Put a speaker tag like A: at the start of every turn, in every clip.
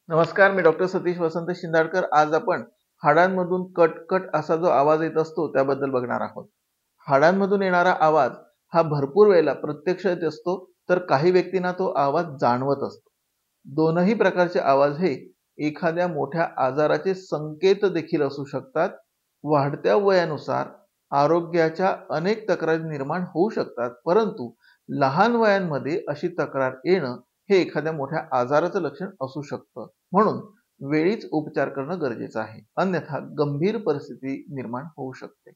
A: नमस्कार, मी डॉक्टर सतीश वसंत शिंदाडकर. आज आपण हाडांमधून कट-कट असा जो आवाज येत असतो त्याबद्दल बघणार आहोत. हाडांमधून येणारा आवाज हा भरपूर वेळेला प्रत्यक्ष येत असतो, तर काही व्यक्तींना तो आवाज जाणवत असतो. दोनही प्रकारचे आवाज हे एखाद्या मोठ्या आजाराचे संकेत देखील असू शकतात. वाढत्या वयानुसार आरोग्याच्या अनेक तक्रारी निर्माण होऊ शकतात, परंतु लहान वयांमध्ये अशी तक्रार येणं हे एखाद्या मोठ्या आजाराचं लक्षण असू शकतं. म्हणून वेळीच उपचार करणं गरजेचं आहे, अन्यथा गंभीर परिस्थिती निर्माण होऊ शकते.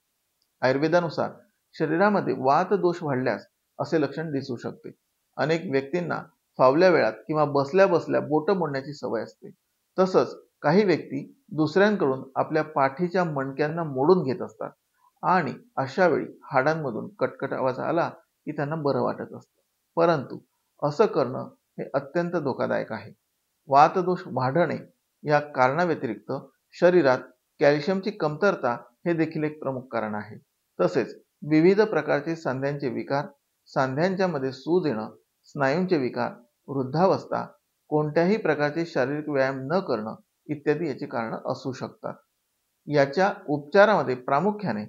A: आयुर्वेदानुसार शरीरामध्ये वात दोष वाढल्यास असे लक्षण दिसू शकते. अनेक व्यक्तींना फावल्या वेळात किंवा बसल्या बसल्या बोटं मोडण्याची सवय असते. तसंच काही व्यक्ती दुसऱ्यांकडून आपल्या पाठीच्या मणक्यांना मोडून घेत असतात आणि अशा वेळी हाडांमधून कटकट आवाज आला की त्यांना बरं वाटत असतं. परंतु असं करणं हे अत्यंत धोकादायक आहे. वातदोष वाढणे या कारणाव्यतिरिक्त शरीरात कॅल्शियमची कमतरता हे देखील एक प्रमुख कारण आहे. तसेच विविध प्रकारचे सांध्यांचे विकार, सांध्यांच्या मध्ये सूज येणं, स्नायूंचे विकार, वृद्धावस्था, कोणत्याही प्रकारचे शारीरिक व्यायाम न करणं इत्यादी याची कारणं असू शकतात. याच्या उपचारामध्ये प्रामुख्याने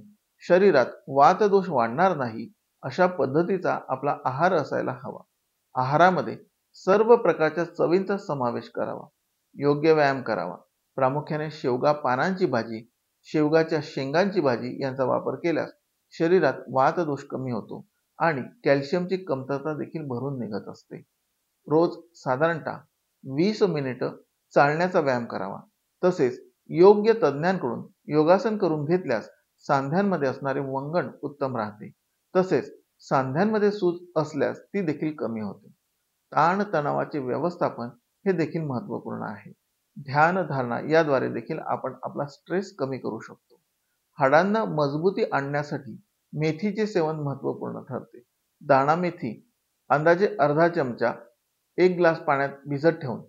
A: शरीरात वातदोष वाढणार नाही अशा पद्धतीचा आपला आहार असायला हवा. आहारामध्ये सर्व प्रकारच्या चवींचा समावेश करावा. योग्य व्यायाम करावा. प्रामुख्याने शेवगा पानांची भाजी, शेवगाच्या शेंगांची भाजी यांचा वापर केल्यास शरीरात वातदोष कमी होतो आणि कॅल्शियमची कमतरता देखील भरून निघत असते. रोज साधारणतः 20 मिनिटं चालण्याचा व्यायाम करावा. तसेच योग्य तज्ञांकडून योगासन करून घेतल्यास सांध्यांमध्ये असणारे वंगण उत्तम राहते. तसेच सांध्यांमध्ये सूज असल्यास ती देखील कमी होते. ताण तणावाचे व्यवस्थापन हे देखील महत्त्वपूर्ण आहे. ध्यान धारणा याद्वारे देखील आपण आपला स्ट्रेस कमी करू शकतो. हाडांना मजबूती आणण्यासाठी मेथीचे सेवन महत्त्वपूर्ण ठरते. दाणा मेथी अंदाजे अर्धा चमचा 1 ग्लास पाण्यात भिजत ठेवून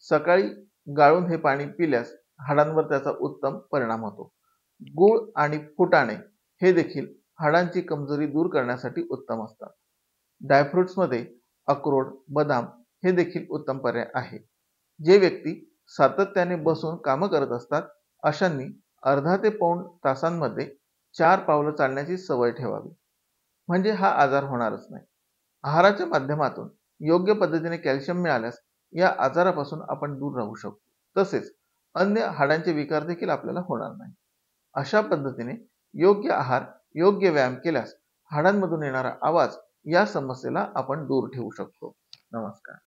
A: सकाळी गाळून हे पाणी पिल्यास हाडांवर त्याचा उत्तम परिणाम होतो. गूळ आणि फुटाणे हे देखील हाडांची कमजोरी दूर करण्यासाठी उत्तम असतात. ड्रायफ्रुट्समध्ये अक्रोड, बदाम हे देखील उत्तम पर्याय आहे. जे व्यक्ती सातत्याने बसून कामं करत असतात अशांनी अर्धा ते पाऊण तासांमध्ये 4 पावलं चालण्याची सवय ठेवावी, म्हणजे हा आजार होणारच नाही. आहाराच्या माध्यमातून योग्य पद्धतीने कॅल्शियम मिळाल्यास या आजारापासून आपण दूर राहू शकतो. तसेच अन्य हाडांचे विकार देखील आपल्याला होणार नाही. अशा पद्धतीने योग्य आहार, योग्य व्यायाम केल्यास हाडांमधून येणारा आवाज या समस्येला आपण दूर ठेवू शकतो. नमस्कार.